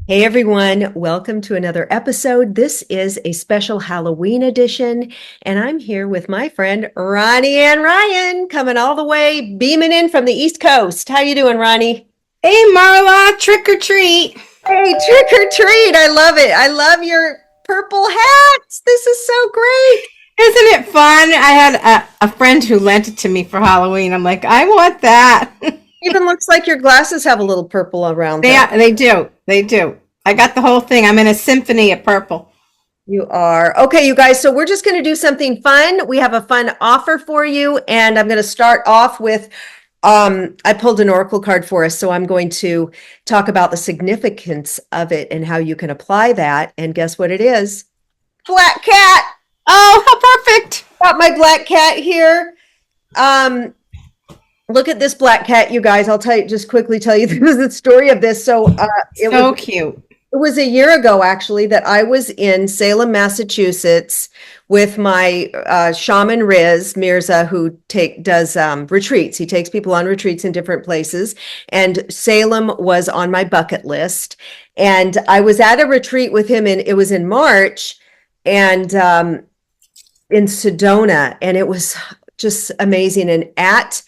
Hey everyone, welcome to another episode. This is a special Halloween edition, and I'm here with my friend Ronnie Ann Ryan, coming all the way, beaming in from the East Coast. How you doing, Ronnie? Hey Marla, trick or treat. Hey, trick or treat. I love it. I love your purple hats. This is so great. Isn't it fun? I had a friend who lent it to me for Halloween. I'm like, I want that. Even looks like your glasses have a little purple around they them. they do. They do. I got the whole thing. I'm in a symphony of purple. You are. Okay, you guys, so we're just going to do something fun. We have a fun offer for you, and I'm going to start off with I pulled an oracle card for us, so I'm going to talk about the significance of it and how you can apply that. And guess what it is? Black cat. Oh, how perfect. Got my black cat here. Um, Look at this black cat, you guys. I'll tell you, just quickly tell you the story of this. So So cute. it was a year ago, actually, that I was in Salem, Massachusetts with my shaman Riz Mirza, who does retreats. He takes people on retreats in different places. And Salem was on my bucket list. And I was at a retreat with him, and it was in March and in Sedona. And it was just amazing. And at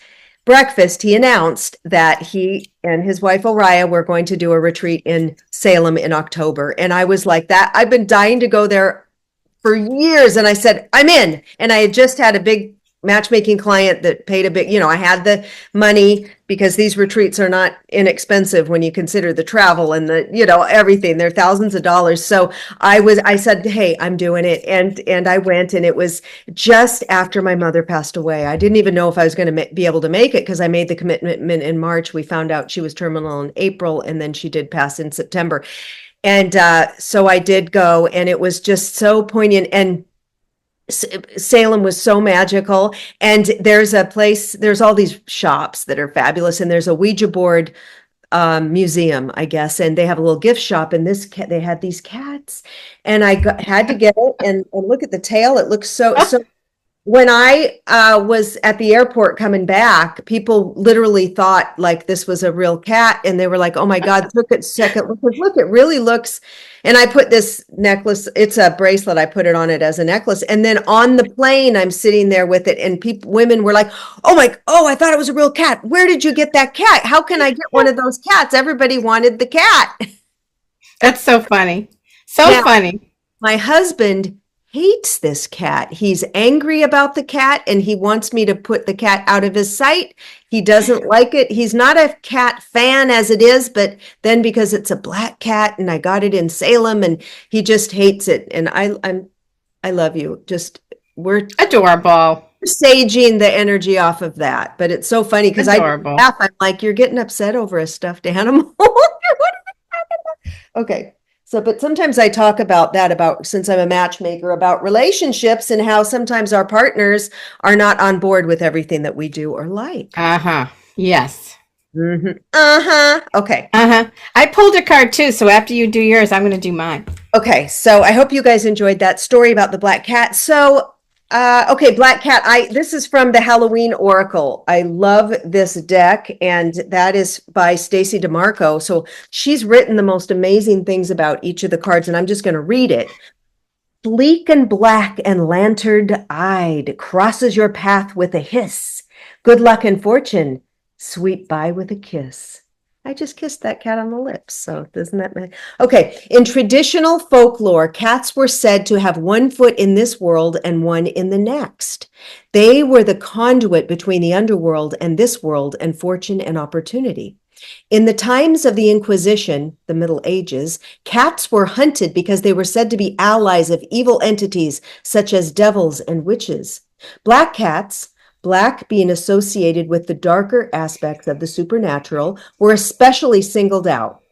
breakfast, he announced that he and his wife Oriah were going to do a retreat in Salem in October. And I was like that. I've been dying to go there for years. And I said, I'm in. And I had just had a big matchmaking client that paid a big, I had the money because these retreats are not inexpensive when you consider the travel and the, everything. They're thousands of dollars. So I said, hey, I'm doing it. And I went, and it was just after my mother passed away. I didn't even know if I was going to be able to make it because I made the commitment in March. We found out she was terminal in April, and then she did pass in September. And so I did go, and it was just so poignant. And Salem was so magical. And there's a place, there's all these shops that are fabulous. And there's a Ouija board museum, I guess. And they have a little gift shop. And they had these cats. And had to get it and look at the tail. It looks so. When I was at the airport coming back, people literally thought like this was a real cat. And they were like, oh my God, look at second. Look, it really looks. And I put this necklace, it's a bracelet. I put it on it as a necklace. And then on the plane, I'm sitting there with it. And women were like, oh, I thought it was a real cat. Where did you get that cat? How can I get one of those cats? Everybody wanted the cat. That's so funny. So Now, funny. my husband hates this cat. He's angry about the cat, and he wants me to put the cat out of his sight. He doesn't like it. He's not a cat fan as it is, but then because it's a black cat and I got it in Salem, and he just hates it. And I love you. We're Adorable. saging the energy off of that. But it's so funny because I Adorable. laugh. I'm like, you're getting upset over a stuffed animal. Okay. So, but sometimes I talk about that, since I'm a matchmaker, about relationships and how sometimes our partners are not on board with everything that we do or like. Uh-huh. Yes. Uh-huh. Okay. Uh-huh. I pulled a card too, so after you do yours, I'm going to do mine. Okay. So I hope you guys enjoyed that story about the black cat. So, okay, black cat. This is from the Halloween Oracle. I love this deck, and that is by Stacy DeMarco. So she's written the most amazing things about each of the cards, and I'm just going to read it. Sleek and black and lanterned-eyed, crosses your path with a hiss. Good luck and fortune, sweep by with a kiss. I just kissed that cat on the lips, so doesn't that matter? Okay, in traditional folklore, cats were said to have one foot in this world and one in the next. They were the conduit between the underworld and this world, and fortune and opportunity. In the times of the Inquisition, the Middle Ages, cats were hunted because they were said to be allies of evil entities such as devils and witches. Black cats, black being associated with the darker aspects of the supernatural, were especially singled out.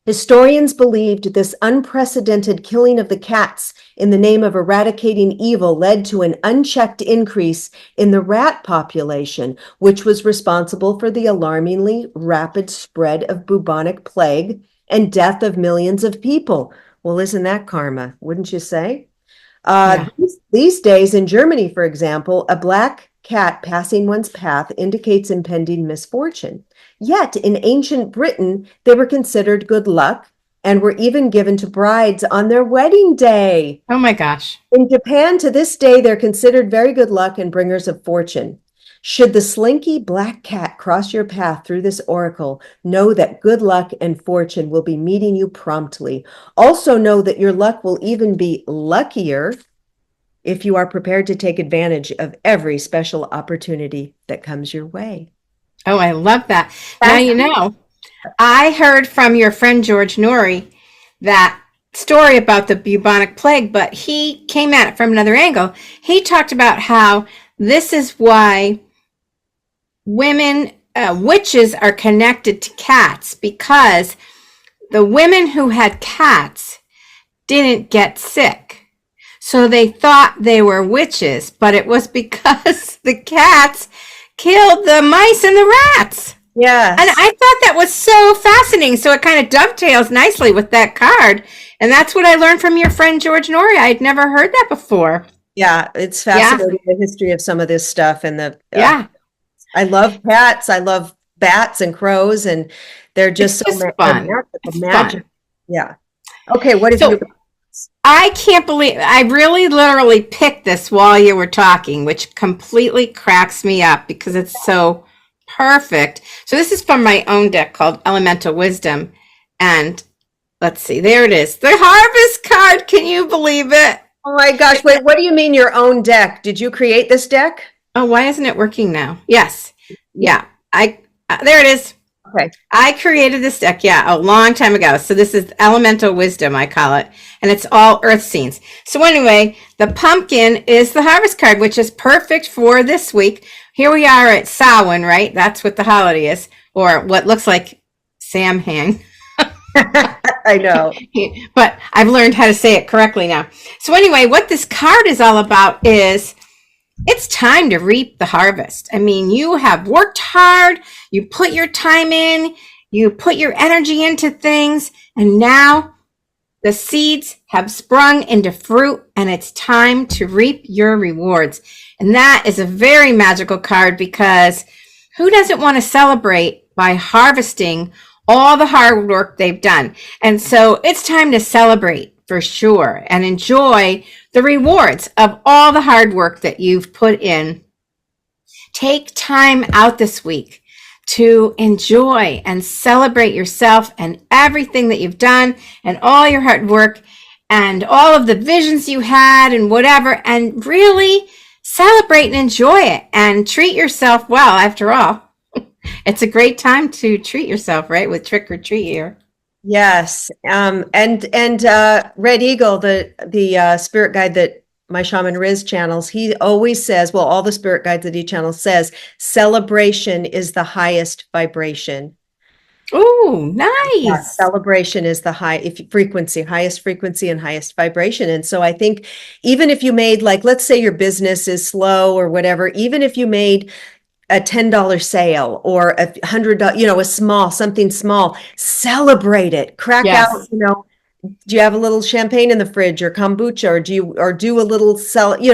Historians believed this unprecedented killing of the cats in the name of eradicating evil led to an unchecked increase in the rat population, which was responsible for the alarmingly rapid spread of bubonic plague and death of millions of people. Well, isn't that karma, wouldn't you say? Yeah. These days in Germany, for example, a black cat passing one's path indicates impending misfortune. Yet in ancient Britain, they were considered good luck and were even given to brides on their wedding day. Oh my gosh. In Japan, to this day, they're considered very good luck and bringers of fortune. Should the slinky black cat cross your path through this oracle, know that good luck and fortune will be meeting you promptly. Also know that your luck will even be luckier if you are prepared to take advantage of every special opportunity that comes your way. Oh, I love that. Now, I heard from your friend George Noory that story about the bubonic plague, but he came at it from another angle. He talked about how this is why women, witches are connected to cats, because the women who had cats didn't get sick. So they thought they were witches, but it was because the cats killed the mice and the rats. Yeah. And I thought that was so fascinating. So it kind of dovetails nicely with that card. And that's what I learned from your friend George Noory. I'd never heard that before. Yeah, it's fascinating, the history of some of this stuff. And I love cats. I love bats and crows, and they're just fun. Magic. Yeah. Okay, what is so, I can't believe I really literally picked this while you were talking, which completely cracks me up because it's so perfect. So this is from my own deck called Elemental Wisdom. And let's see, there it is. The Harvest card. Can you believe it? Oh my gosh. Wait, what do you mean your own deck? Did you create this deck? Oh, why isn't it working now? Yes. Yeah. There it is. Okay. I created this deck, a long time ago. So this is Elemental Wisdom, I call it. And it's all earth scenes. So anyway, the pumpkin is the Harvest card, which is perfect for this week. Here we are at Samhain, right? That's what the holiday is, or what looks like Samhain. I know. But I've learned how to say it correctly now. So anyway, what this card is all about is it's time to reap the harvest. I mean, you have worked hard, you put your time in, you put your energy into things, and now the seeds have sprung into fruit, and it's time to reap your rewards. And that is a very magical card, because who doesn't want to celebrate by harvesting all the hard work they've done? And so it's time to celebrate for sure and enjoy the rewards of all the hard work that you've put in. Take time out this week to enjoy and celebrate yourself and everything that you've done and all your hard work and all of the visions you had and whatever, and really celebrate and enjoy it and treat yourself well. After all, it's a great time to treat yourself, right? With Trick or Treat here. Yes. And Red Eagle, the spirit guide that my shaman Riz channels, he always says, well, all the spirit guides that he channels says, celebration is the highest vibration. Oh, nice. Yeah, celebration is the highest frequency and highest vibration. And so I think even if you made, like, let's say your business is slow or whatever, even if you made a $10 sale or $100, something small, celebrate it, crack out, do you have a little champagne in the fridge or kombucha, or do a little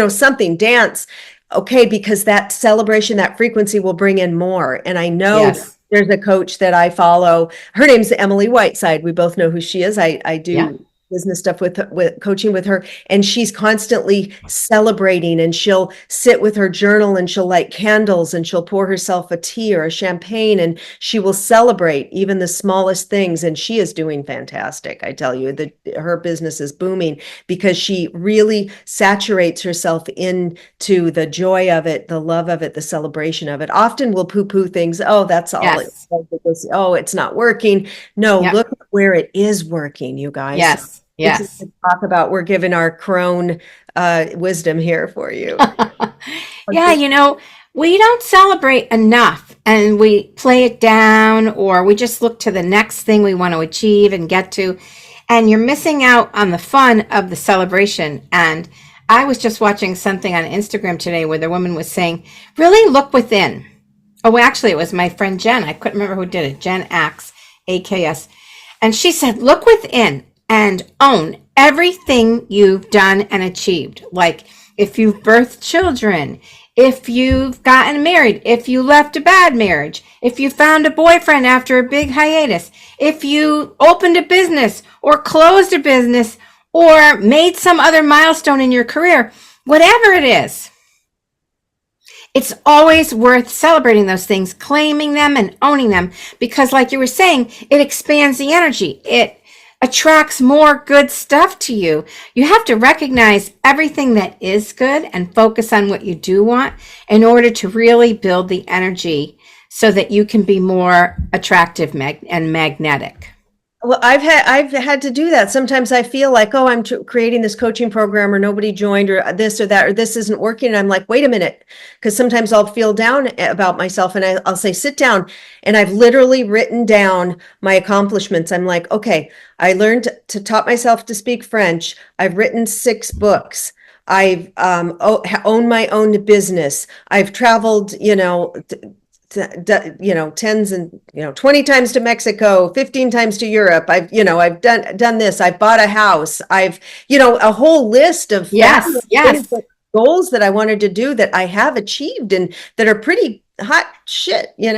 something, dance. Okay. Because that celebration, that frequency will bring in more. And I know there's a coach that I follow. Her name's Emily Whiteside. We both know who she is. I do business stuff with coaching with her, and she's constantly celebrating, and she'll sit with her journal and she'll light candles and she'll pour herself a tea or a champagne, and she will celebrate even the smallest things. And she is doing fantastic. I tell you that her business is booming because she really saturates herself into the joy of it, the love of it, the celebration of it. Often we'll poo-poo things. Oh, that's all. Oh, it's not working. No, look where it is working, you guys. Yes. Talk about, we're giving our crone wisdom here for you. We don't celebrate enough, and we play it down, or we just look to the next thing we want to achieve and get to, and you're missing out on the fun of the celebration. And I was just watching something on Instagram today where the woman was saying, really look within. Oh, actually, it was my friend Jen. I couldn't remember who did it. Jen Axe, AKS. And she said, look within and own everything you've done and achieved. Like if you've birthed children, if you've gotten married, if you left a bad marriage, if you found a boyfriend after a big hiatus, if you opened a business or closed a business or made some other milestone in your career, whatever it is, it's always worth celebrating those things, claiming them and owning them, because like you were saying, it expands the energy. It attracts more good stuff to you. You have to recognize everything that is good and focus on what you do want in order to really build the energy so that you can be more attractive and magnetic. Well, I've had to do that. Sometimes I feel like, oh, I'm creating this coaching program or nobody joined or this or that, or this isn't working. And I'm like, wait a minute. Because sometimes I'll feel down about myself and I'll say, sit down. And I've literally written down my accomplishments. I'm like, okay, I learned to taught myself to speak French. I've written 6 books. I've owned my own business. I've traveled, tens and 20 times to Mexico, 15 times to Europe. I've done this. I've bought a house. I've a whole list of goals that I wanted to do that I have achieved and that are pretty hot shit. And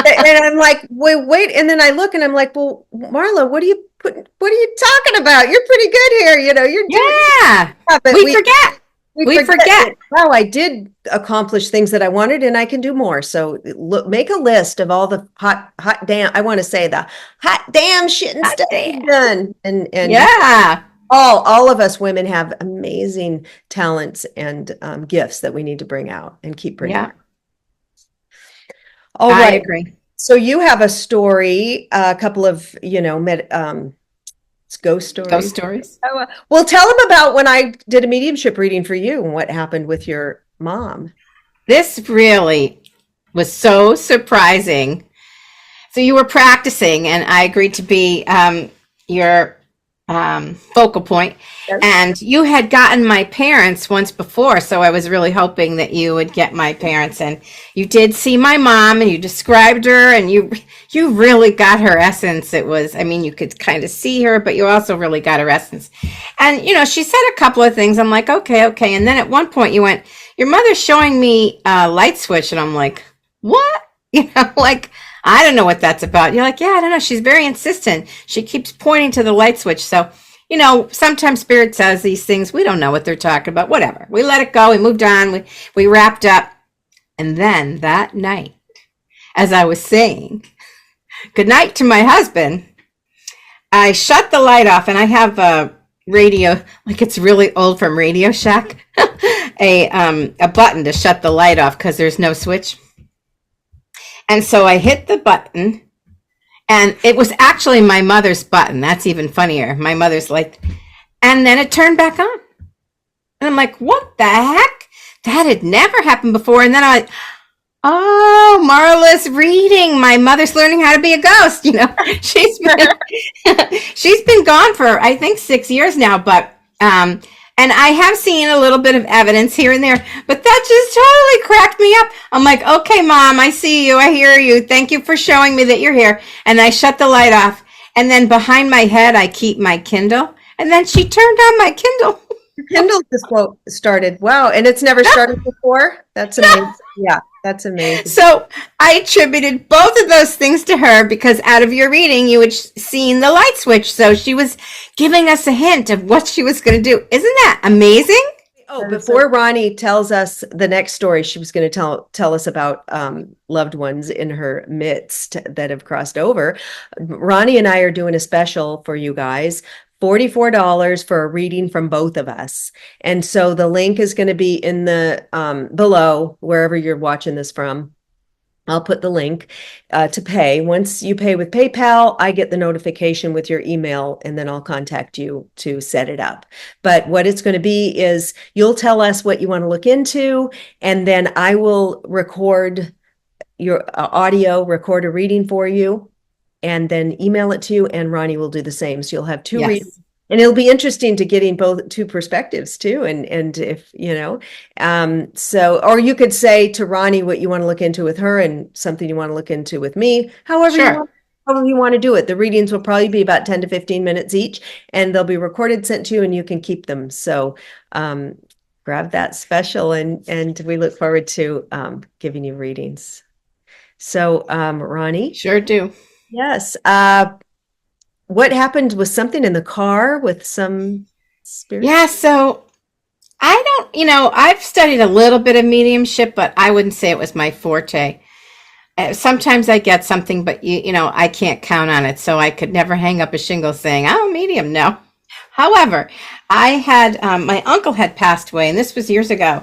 I'm like, wait, and then I look and I'm like, well, Marla, what are you talking about? You're pretty good here. You're doing we forget. We forget. Wow, I did accomplish things that I wanted and I can do more. So make a list of all the hot damn, I want to say the hot damn shit and stuff you've done. And all of us women have amazing talents and gifts that we need to bring out and keep bringing out. All right. I agree. So you have a story, a couple of, ghost stories. Ghost stories. Well, tell them about when I did a mediumship reading for you and what happened with your mom. This really was so surprising. So you were practicing and I agreed to be your focal point. Yes. And you had gotten my parents once before, so I was really hoping that you would get my parents. And you did see my mom and you described her and you really got her essence. It was, you could kind of see her, but you also really got her essence. And, she said a couple of things. I'm like, okay. And then at one point you went, your mother's showing me a light switch. And I'm like, what? I don't know what that's about. You're like, yeah, I don't know. She's very insistent. She keeps pointing to the light switch. So, sometimes spirit says these things. We don't know what they're talking about. Whatever. We let it go. We moved on. We wrapped up. And then that night, as I was saying good night to my husband, I shut the light off and I have a radio, like it's really old from Radio Shack, a button to shut the light off because there's no switch. And so I hit the button and it was actually my mother's button. That's even funnier. My mother's light. And then it turned back on. And I'm like, what the heck? That had never happened before. And then I like, oh, Marla's reading. My mother's learning how to be a ghost. She's been gone for, I think, 6 years now, but, and I have seen a little bit of evidence here and there, but that just totally cracked me up. I'm like, okay, Mom, I see you. I hear you. Thank you for showing me that you're here. And I shut the light off. And then behind my head, I keep my Kindle. And then she turned on my Kindle. Your Kindle just started. Wow. And it's never started before? That's amazing. No. Yeah. That's amazing. So I attributed both of those things to her because out of your reading, you had seen the light switch. So she was giving us a hint of what she was going to do. Isn't that amazing? Oh, before Ronnie tells us the next story, she was going to tell us about loved ones in her midst that have crossed over. Ronnie and I are doing a special for you guys. $44 for a reading from both of us. And so the link is going to be in the below, wherever you're watching this from. I'll put the link to pay. Once you pay with PayPal, I get the notification with your email, and then I'll contact you to set it up. But what it's going to be is you'll tell us what you want to look into, and then I will record your audio, record a reading for you, and then email it to you, and Ronnie will do the same. So you'll have two readings. And it'll be interesting to getting two perspectives too. And if, so, or you could say to Ronnie what you want to look into with her and something you want to look into with me, however you want to do it. The readings will probably be about 10 to 15 minutes each, and they'll be recorded, sent to you, and you can keep them. So, grab that special, and we look forward to giving you readings. So, Ronnie, Sure do. yes. What happened? Was something in the car with some spirits? Yeah, so I don't, I've studied a little bit of mediumship, but I wouldn't say it was my forte. Sometimes I get something, but I can't count on it. So I could never hang up a shingle saying, "I'm a medium." No. However, I had my uncle had passed away, and this was years ago.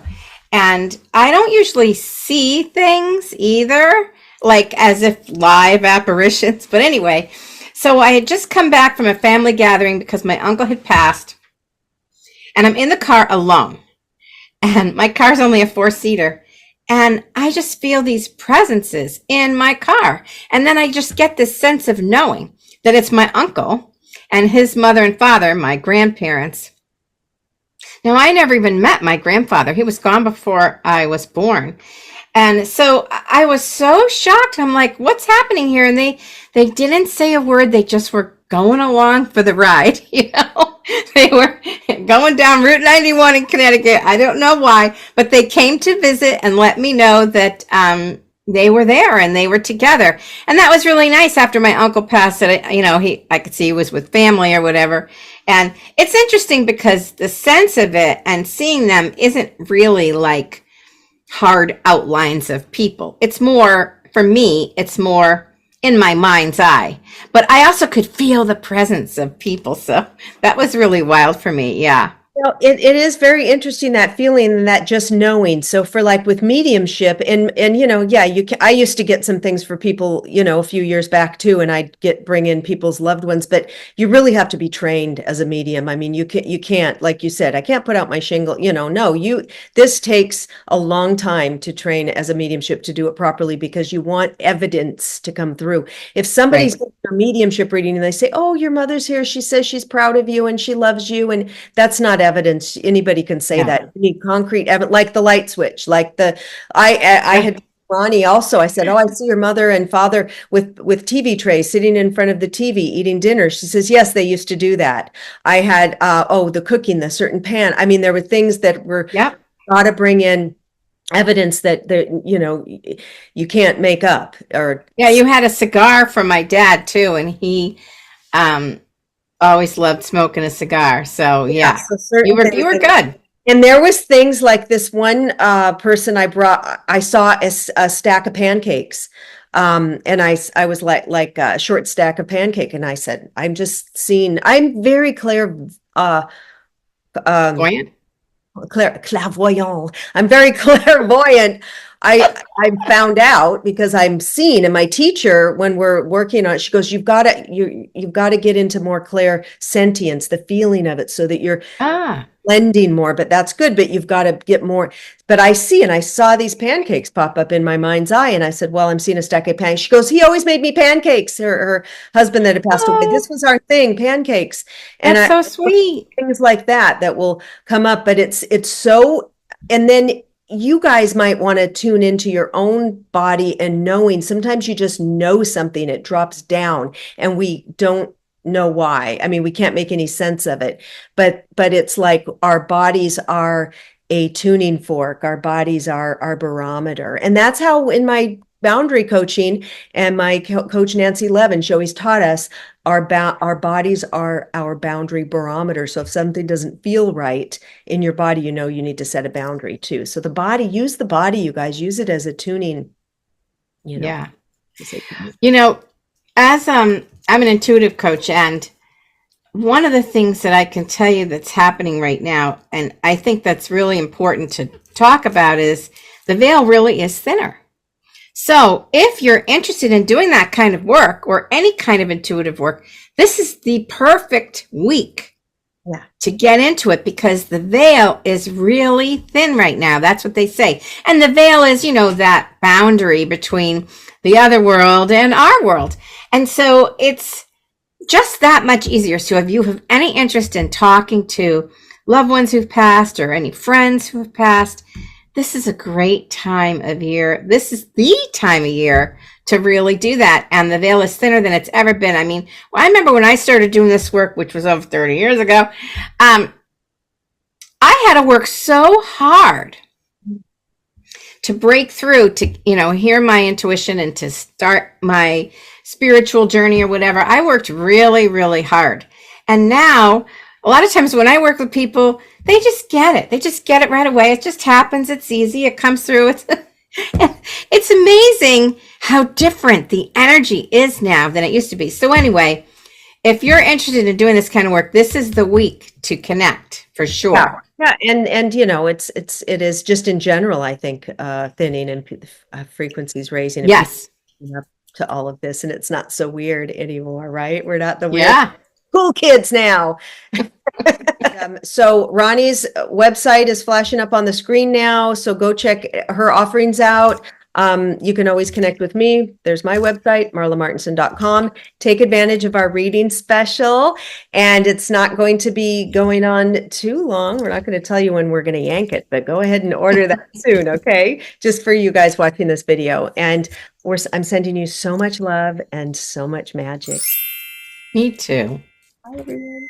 And I don't usually see things either, like as if live apparitions. But anyway, so I had just come back from a family gathering because my uncle had passed, and I'm in the car alone. And my car's only a 4-seater. And I just feel these presences in my car. And then I just get this sense of knowing that it's my uncle and his mother and father, my grandparents. Now, I never even met my grandfather. He was gone before I was born. And so I was so shocked. I'm like, what's happening here? And they didn't say a word. They just were going along for the ride, They were going down Route 91 in Connecticut. I don't know why, but they came to visit and let me know that they were there and they were together. And that was really nice after my uncle passed. That I could see he was with family or whatever. And it's interesting because the sense of it and seeing them isn't really like hard outlines of people. It's more, for me, it's more in my mind's eye, but I also could feel the presence of people. So that was really wild for me. Yeah. It is very interesting, that feeling and that just knowing. So for like with mediumship and I used to get some things for people, a few years back too, and I'd bring in people's loved ones, but you really have to be trained as a medium. I mean, you can't, like you said, I can't put out my shingle, this takes a long time to train as a mediumship to do it properly because you want evidence to come through. If somebody's Right. a mediumship reading and they say, "Oh, your mother's here. She says she's proud of you and she loves you," and that's not evidence. Anybody can say Yeah. that. You need concrete evidence, like the light switch, like I had Ronnie also. I said, "Oh, I see your mother and father with TV trays sitting in front of the TV eating dinner." She says, "Yes, they used to do that." I had the cooking, the certain pan. I mean, there were things that were got to bring in evidence that you can't make up. Or You had a cigar from my dad too, and he always loved smoking a cigar. So so you were good. And there was things like this one person I saw a stack of pancakes. And I was like a short stack of pancake. And I said, I'm very clairvoyant. I'm very clairvoyant. I found out because I'm seeing, and my teacher, when we're working on it, she goes, you've got to get into more clairsentience, the feeling of it, so that you're blending more. But that's good, but you've got to get more. But I saw these pancakes pop up in my mind's eye, and I said, well, I'm seeing a stack of pancakes. She goes, he always made me pancakes. Her husband that had passed away, this was our thing, pancakes. And That's so sweet. Things like that will come up, but it's so, and then you guys might want to tune into your own body and knowing. Sometimes you just know something, it drops down and we don't know why. I mean, we can't make any sense of it, but it's like our bodies are a tuning fork. Our bodies are our barometer. And that's how in my boundary coaching and my coach Nancy Levin, she always taught us our bodies are our boundary barometer. So if something doesn't feel right in your body, you need to set a boundary too. So use the body, you guys, use it as a tuning, Yeah. As I'm an intuitive coach, and one of the things that I can tell you that's happening right now, and I think that's really important to talk about, is the veil really is thinner. So if you're interested in doing that kind of work or any kind of intuitive work, this is the perfect week to get into it, because the veil is really thin right now. That's what they say. And the veil is, that boundary between the other world and our world. And so it's just that much easier. So if you have any interest in talking to loved ones who've passed or any friends who have passed, this is a great time of year. This is the time of year to really do that. And the veil is thinner than it's ever been. I mean, I remember when I started doing this work, which was over 30 years ago, I had to work so hard to break through, to, you know, hear my intuition and to start my spiritual journey or whatever. I worked really, really hard. And now, a lot of times when I work with people, they just get it. They just get it right away. It just happens. It's easy. It comes through. It's amazing how different the energy is now than it used to be. So anyway, if you're interested in doing this kind of work, this is the week to connect for sure. Yeah. And you know, it is just in general, I think, thinning and frequencies raising. Yes. Up to all of this, and it's not so weird anymore, right? We're not the weird cool kids now. So Ronnie's website is flashing up on the screen now. So go check her offerings out. You can always connect with me. There's my website, marlamartenson.com. Take advantage of our reading special. And it's not going to be going on too long. We're not going to tell you when we're going to yank it, but go ahead and order that soon, okay? Just for you guys watching this video. And I'm sending you so much love and so much magic. Me too. Bye, everyone.